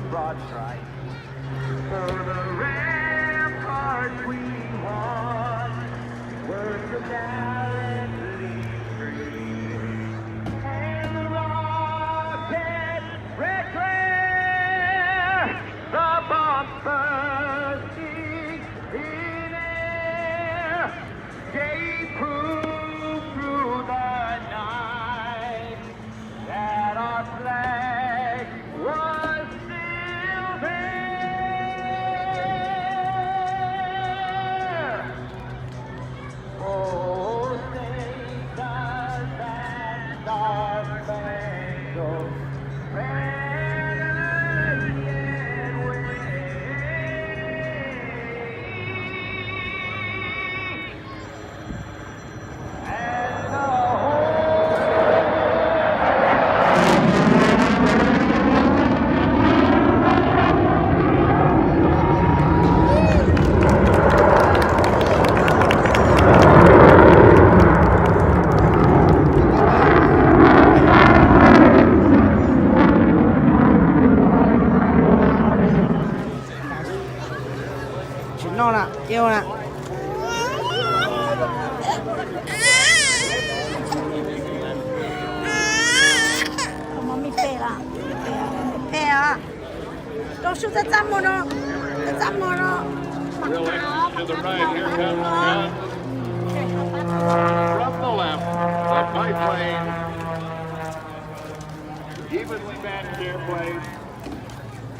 broad stripes. For the ramparts we won were so gallantly free. And the rocket red glare, the bombs bursting in air, gave proof through the night that our flag was still there. Oh, sing us that star-spangled banner yet wave. And the No nè, kêu nè. Không bị phê là phê à đâu xuống ra chăm mồ nó Drilling to the right, here comes John. From the left, the biplane, evenly matched airplane.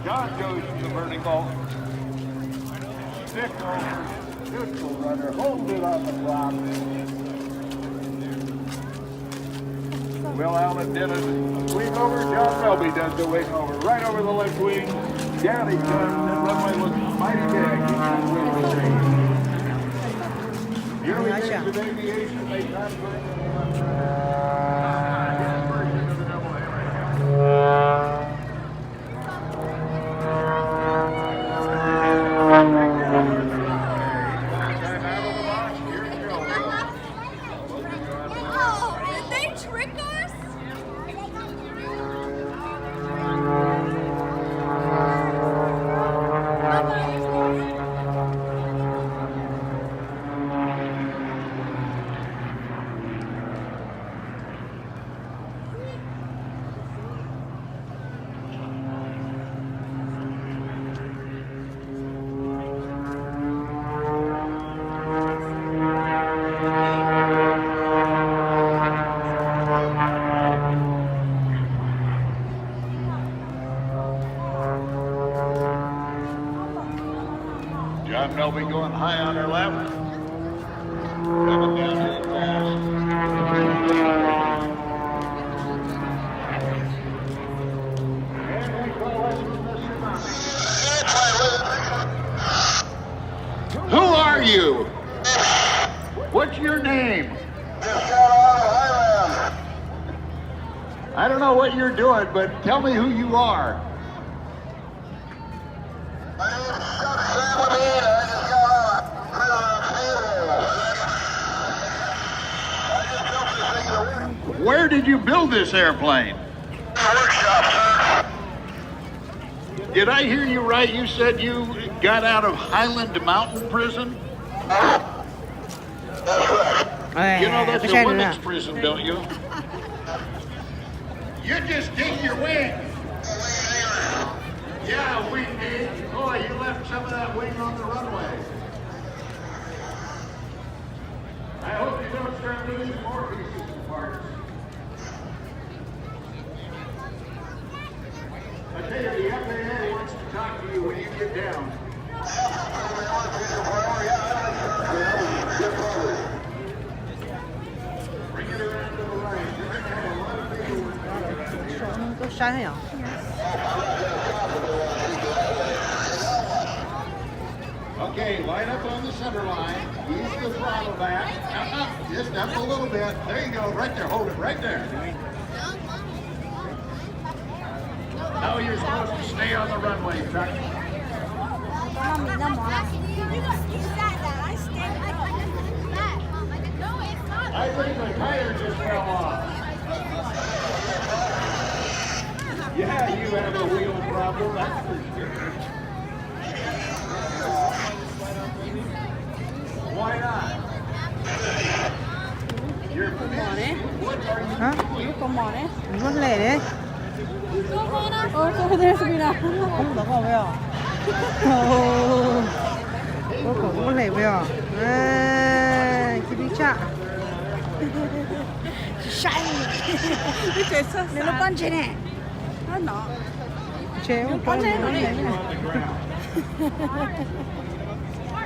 John goes to the vertical. Stick over, neutral rudder, holds it on the prop. Will Allen did a wing over. John Melby does the wing over, right over the left wing. Down he comes. That runway looks mighty big. The early days of aviation, they time for his version of the double A right Oh, did they trick us? John Melby going high on her left. Coming down here fast. And we call it the Who are you? What's your name? I don't know what you're doing, but tell me who you are. Where did you build this airplane? Workshop, sir. Did I hear you right? You said you got out of Highland Mountain Prison? You know that's a women's prison, don't you? You just dig your wing. Yeah, wing dig. Oh, you left some of that wing on the runway. I hope you don't start losing more pieces and parts. I tell you, the FAA wants to talk to you when you get down. Bring it around to the right. You're going to have a lot of paperwork. Có sai hay không? Okay, line up on the center line. Ease the throttle back. Up, just up a little bit. There you go, right there. Hold it right there. Now you're supposed to stay on the runway, Chuck. I think the tire just fell off. Yeah, you have a wheel problem, that's for sure. Why not? You're busy. What are you Hả? doing? Có mỏ đấy. Mất lẻ đấy. Cô đây Sabrina. Không có vào vào. Cô cũng mất lẻ vào. Ê, cái đi chạ. Sai. Cái trời sao? Nên nó con trên này. Nó. Chế không có này nó này.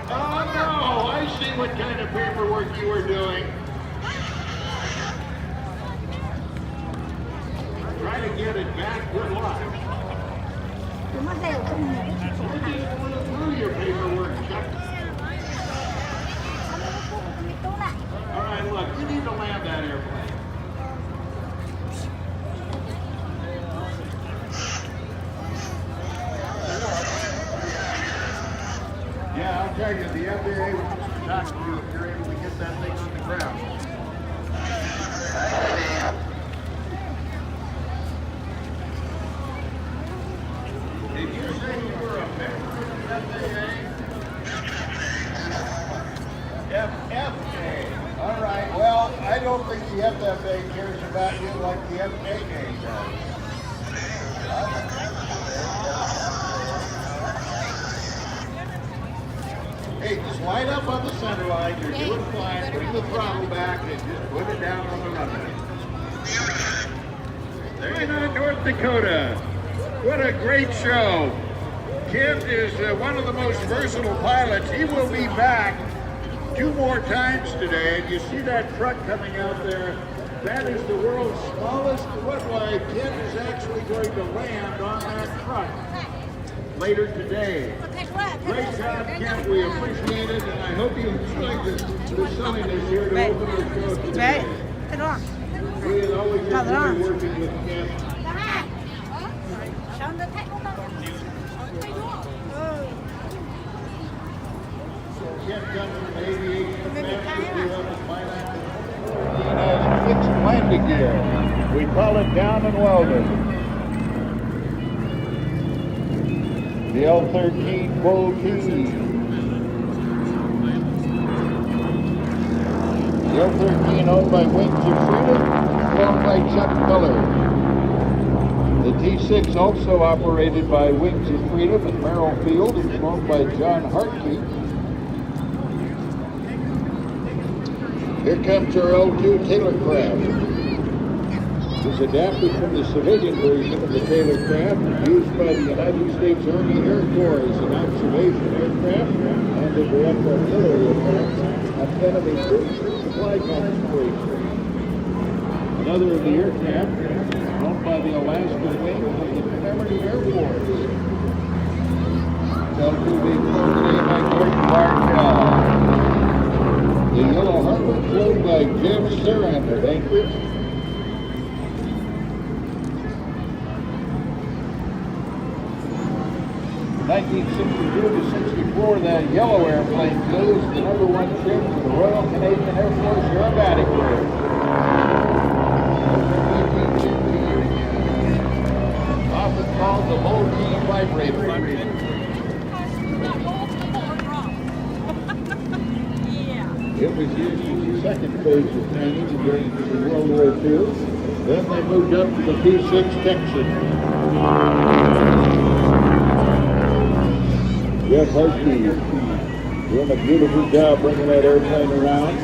Oh no, I see what kind of paperwork you were doing. Try to get it back, good luck. Chúng nó đều không nhảy. Through your paperwork, Chuck. All right, look, you need to land that airplane. Yeah, I'll tell you, the FAA will talk to you if you're able to get that thing on the ground. Did you say you were a member of the FAA? FFA. All right, well, I don't think the FFA cares about you like the FAA does. Hey, just line up on the center line. You're doing fine. Bring the throttle back and just put it down on the runway. There North Dakota. What a great show. Kent is one of the most versatile pilots. He will be back 2 more times today. And you see that truck coming out there. That is the world's smallest runway. Kent is actually going to land on that truck later today. Great job, Kent. We appreciate it, and I hope you enjoyed the sunniness here to open our show today. Thế đó. We had always enjoyed working with Kent. Kent comes from aviation master here on the Pilot. Fixed landing gear. We call it down and welded. The L-13 Voltee. The L-13 owned by Wings of Freedom, flown by Chuck Miller. The T-6 also operated by Wings of Freedom at Merrill Field and flown by John Hartke. Here comes our L-2 Taylor craft. It was adapted from the civilian version of the Taylor craft used by the United States Army Air Corps as an observation aircraft and a direct artillery attack on enemy troops and supply concentration. Another of the aircraft owned by the Alaska Wing of the Memory Air Force. L-2 being flown today by Gordon Bartell. The Yellow Harbor flown by Jim Saran at Anchorage. 1962 to 64, that yellow airplane flew as the #1 ship for the Royal Canadian Air Force Aerobatic Group. Often called the Voltee vibrator. It was used in the second phase of training during World War II. Then they moved up to the P-6 Texan. Jeff Hartke doing a beautiful job bringing that airplane around.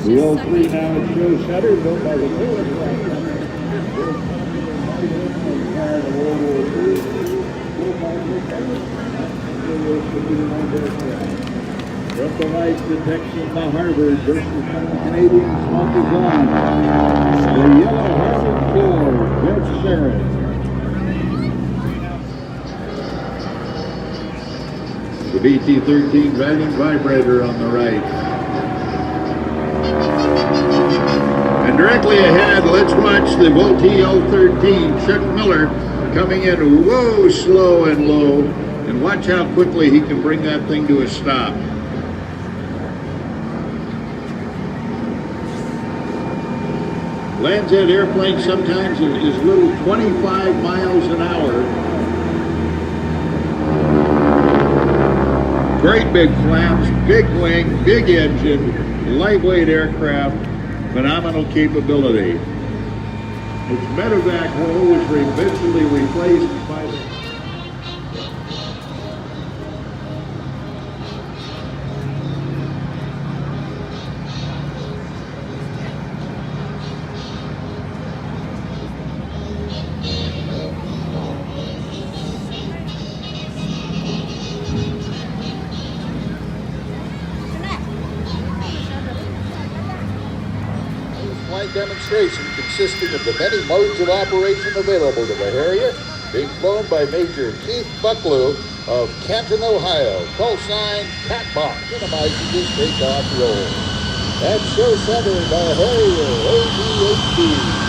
The L-3 now at show center, built by the Taylor craft. World War II. From the lights, the Texan, the Harbor, just as some Canadian smoke is on. The Yellow Harbor 4, Jeff Saran. The BT-13 dragging vibrator on the right. And directly ahead, let's watch the Voltee L-13, Chuck Miller, coming in whoa, slow and low. And watch how quickly he can bring that thing to a stop. Lands that airplane sometimes as little 25 miles an hour. Great big flaps, big wing, big engine, lightweight aircraft, phenomenal capability. Its medevac hull was eventually replaced by the flight demonstration consisting of the many modes of operation available to the Harrier, being flown by Major Keith Bucklew of Canton, Ohio. Call sign Catbox, minimizing his takeoff roll. That's show center by Harrier ADHD.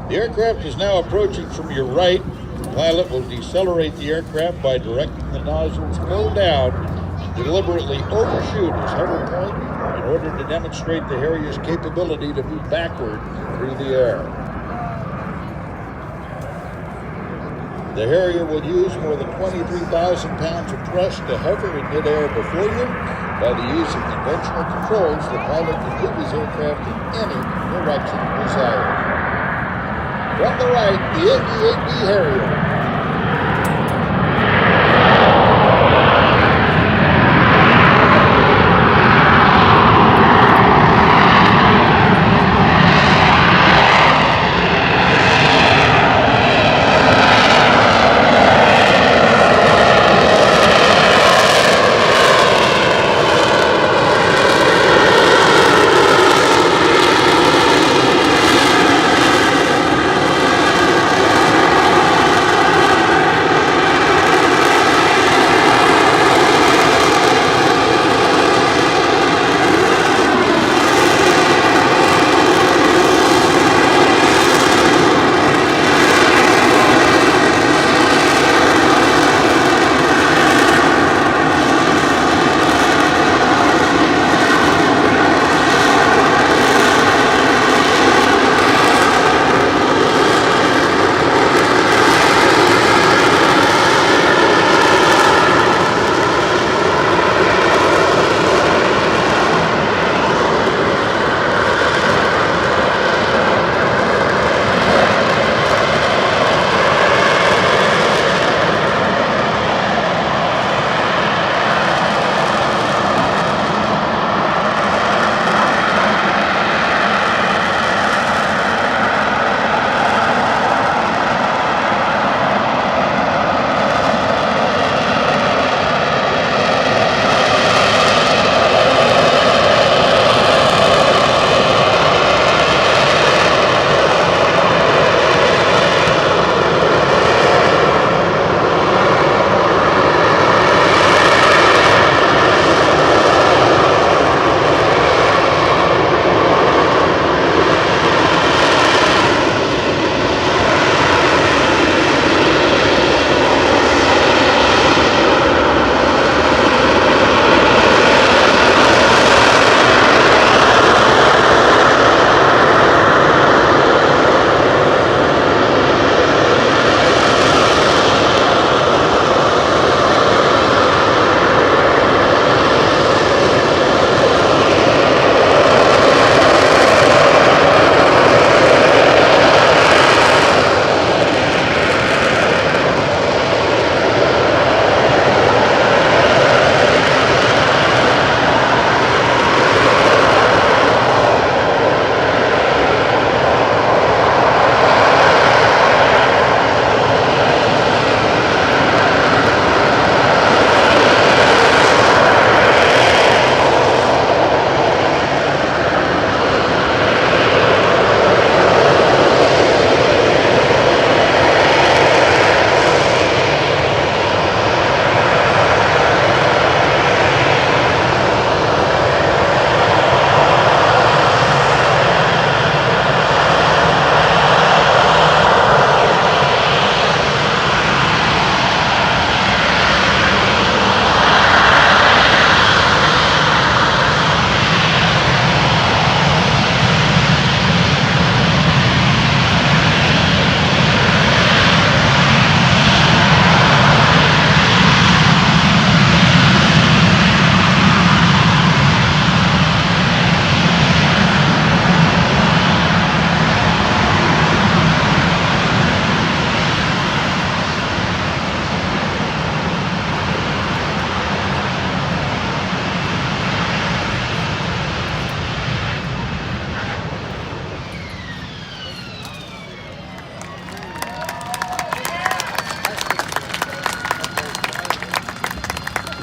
The aircraft is now approaching from your right. The pilot will decelerate the aircraft by directing the nozzles full down to deliberately overshoot his hover point in order to demonstrate the Harrier's capability to move backward through the air. The Harrier will use more than 23,000 pounds of thrust to hover in midair before you. By the use of conventional controls, the pilot can move his aircraft in any direction desired. From the right, the 88B Harrier.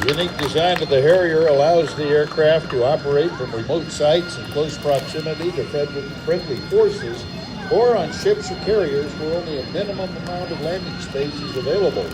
The unique design of the Harrier allows the aircraft to operate from remote sites in close proximity to friendly forces or on ships or carriers where only a minimum amount of landing space is available.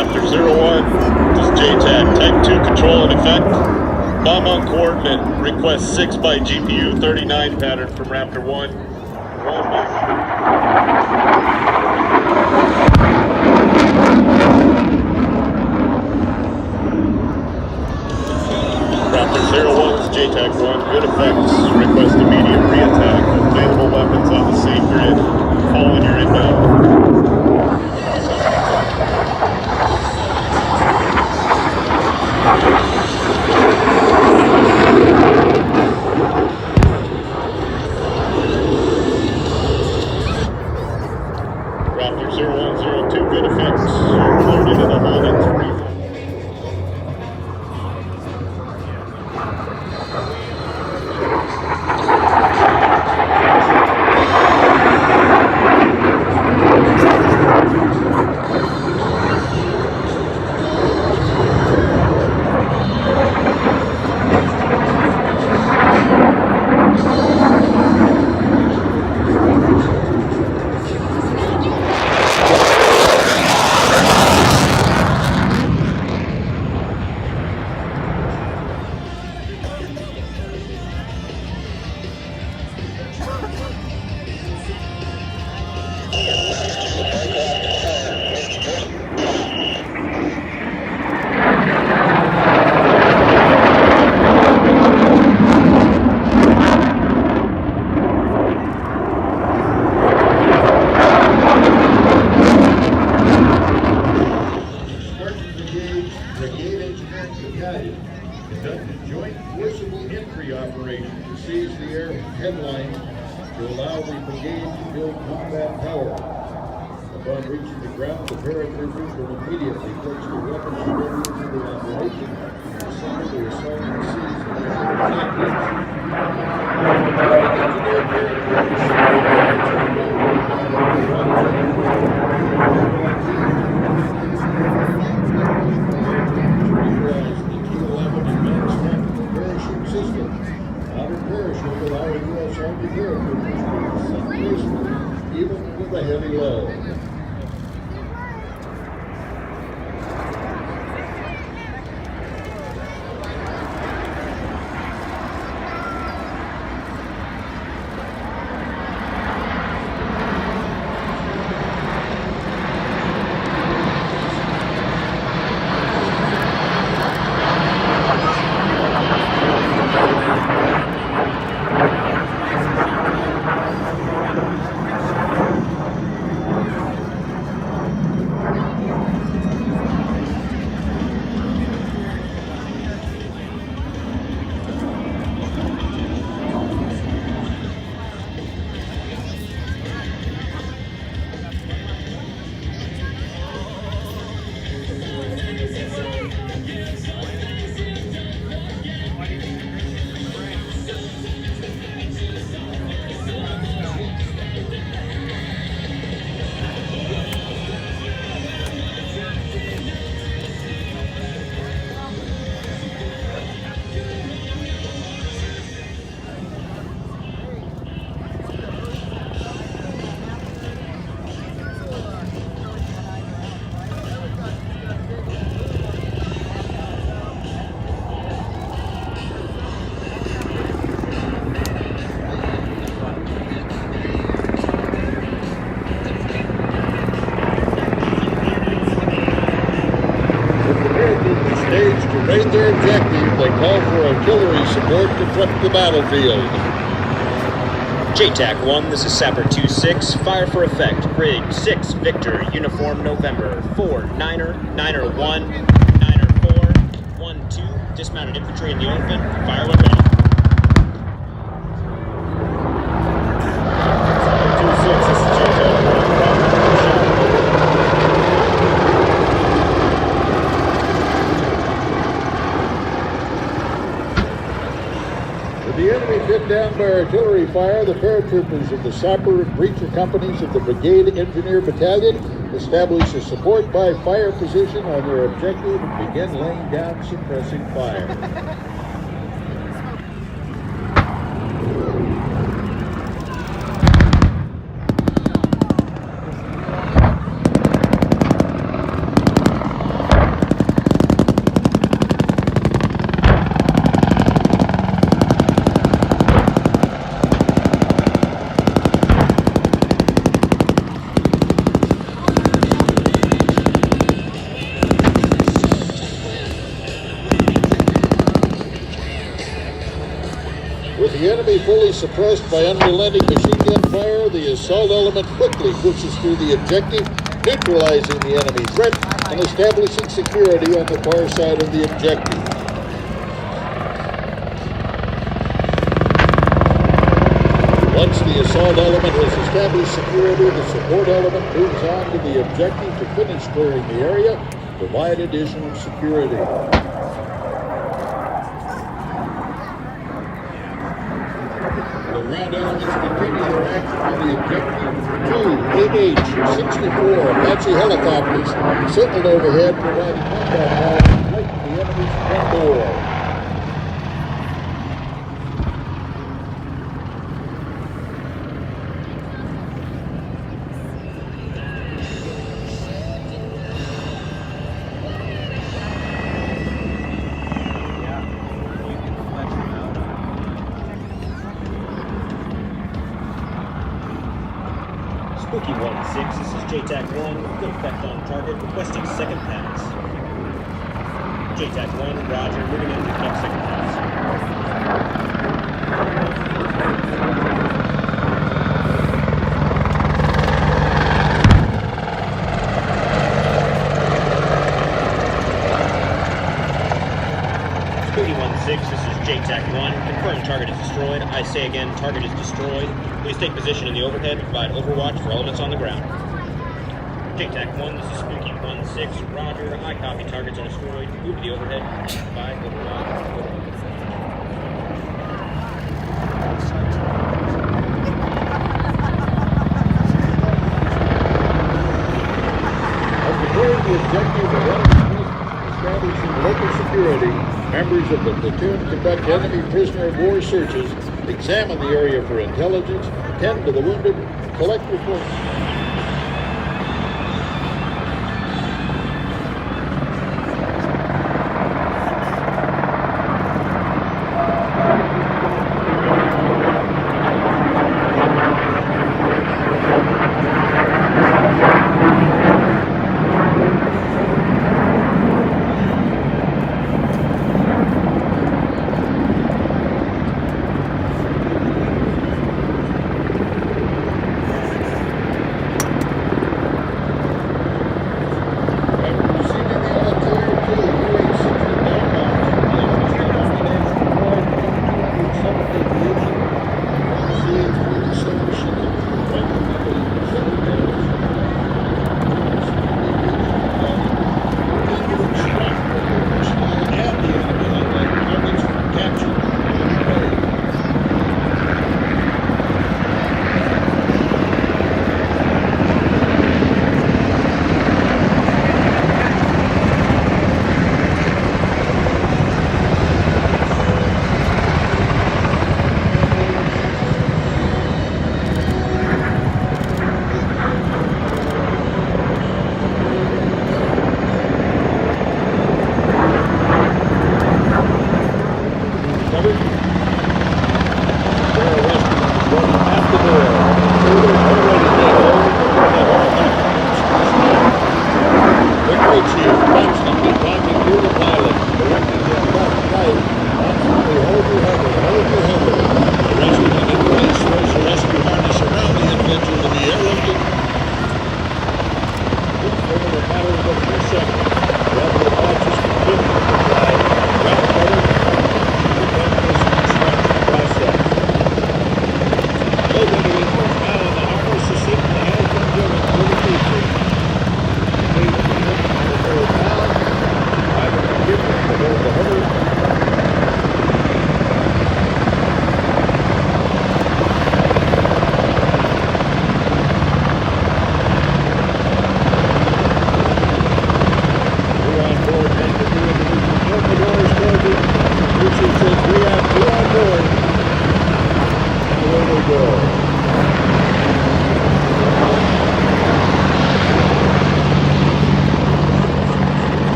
Raptor 01, this is JTAG, Type 2 control and effect. Bomb on coordinate, request 6 by GPU 39 pattern from Raptor 1. Raptor 01, this is JTAG 1, good effects, request immediate re-attack. Available weapons on the same grid, following your inbound. Raptor 0102, good effects. You're cleared into the hold in 3. Brigade Engineering Battalion conducted joint forcible entry operation to seize the air headline to allow the brigade to build combat power. Upon reaching the ground, the paratroopers will immediately place the weapons ready into the operation and assemble the assault and seize the air tactics. Engineer modern parachute allowing U.S. Army paratroopers to ascend gracefully, even with a heavy load. To raid their objective, they call for artillery support to prep the battlefield. JTAC 1, this is Sapper 26, fire for effect, grid 6, Victor, uniform November, 4, Niner, Niner 1, Niner 4, 1, 2, dismounted infantry in the open, fire when ready. 26, this is JTAC 1, With the enemy pinned down by artillery fire, the paratroopers of the sapper and breacher companies of the Brigade Engineer Battalion establish a support by fire position on their objective and begin laying down suppressing fire. the enemy fully suppressed by unrelenting machine gun fire, the assault element quickly pushes through the objective, neutralizing the enemy threat and establishing security on the far side of the objective. Once the assault element has established security, the support element moves on to the objective to finish clearing the area, provide additional security. The ground elements continue their action on the objective. 2 AH-64 Apache helicopters circled overhead, providing combat power to inflict the enemy's front door. Spooky 1-6, this is JTAC 1, good effect on target, requesting second pass. JTAC 1, roger, moving in to conduct second pass. Spooky 1-6, this is JTAC 1, confirm target is destroyed. I say again, target is destroyed. Please take position in the overhead and provide overwatch for elements on the ground. JTAC 1, this is Spooky 1-6, roger. I copy, targets are destroyed. Move to the overhead, provide overwatch. After clearing the objective of establishing local security, members of the platoon conduct enemy prisoner of war searches, examine the area for intelligence, attend to the wounded, and collect reports.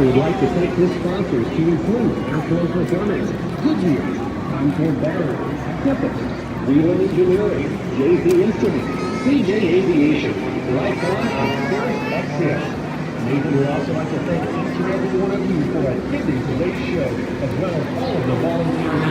would like to thank his sponsors to include Outdoor Performance, Goodyear, Concord Battery, Tippett, Wheeler Engineering, JP Instruments, CJ Aviation, Lifeon, and Spirit Exhale. Nathan would also like to thank each and every one of you for attending today's show, as well as all of the volunteers.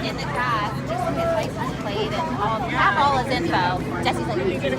In the car, just his license plate and all his info. Jesse's like, you're gonna.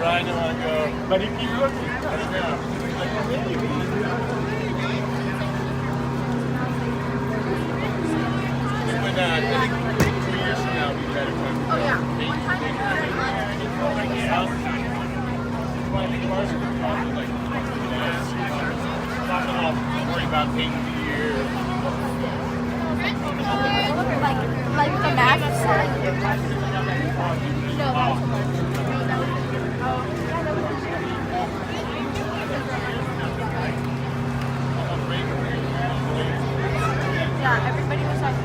Ryan don't want to go, but he keeps looking. I don't know. When, I think 2 years from now, we better come. Oh, yeah. One time we got it. One of the cars are probably like, not at all worry about painting the year. Like the math. No, that's yeah, everybody was like,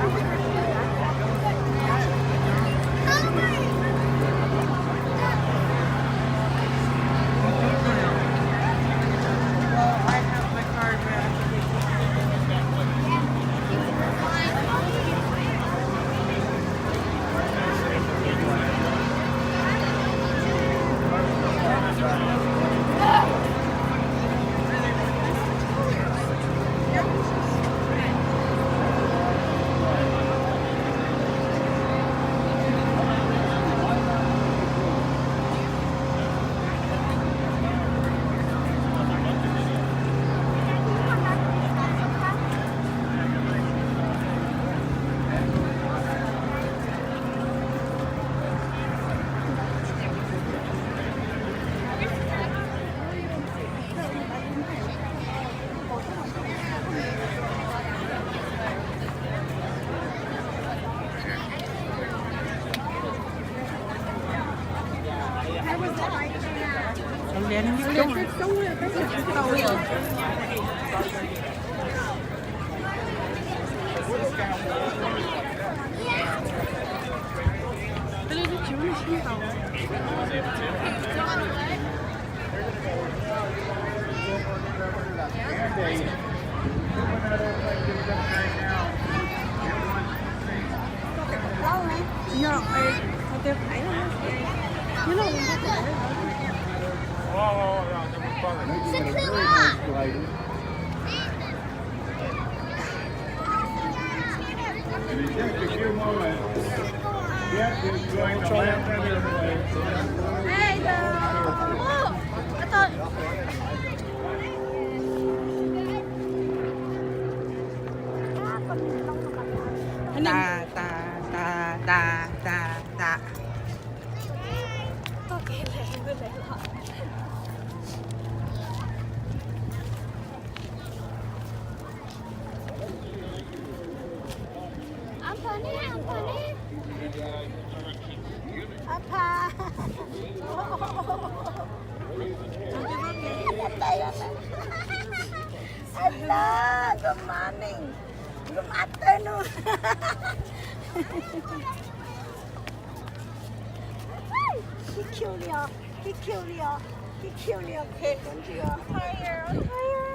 He cute了 He cute了 He cute 了 Hey 公主 Higher Higher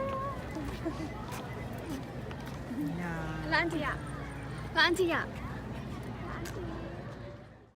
呀，兰迪亚兰迪亚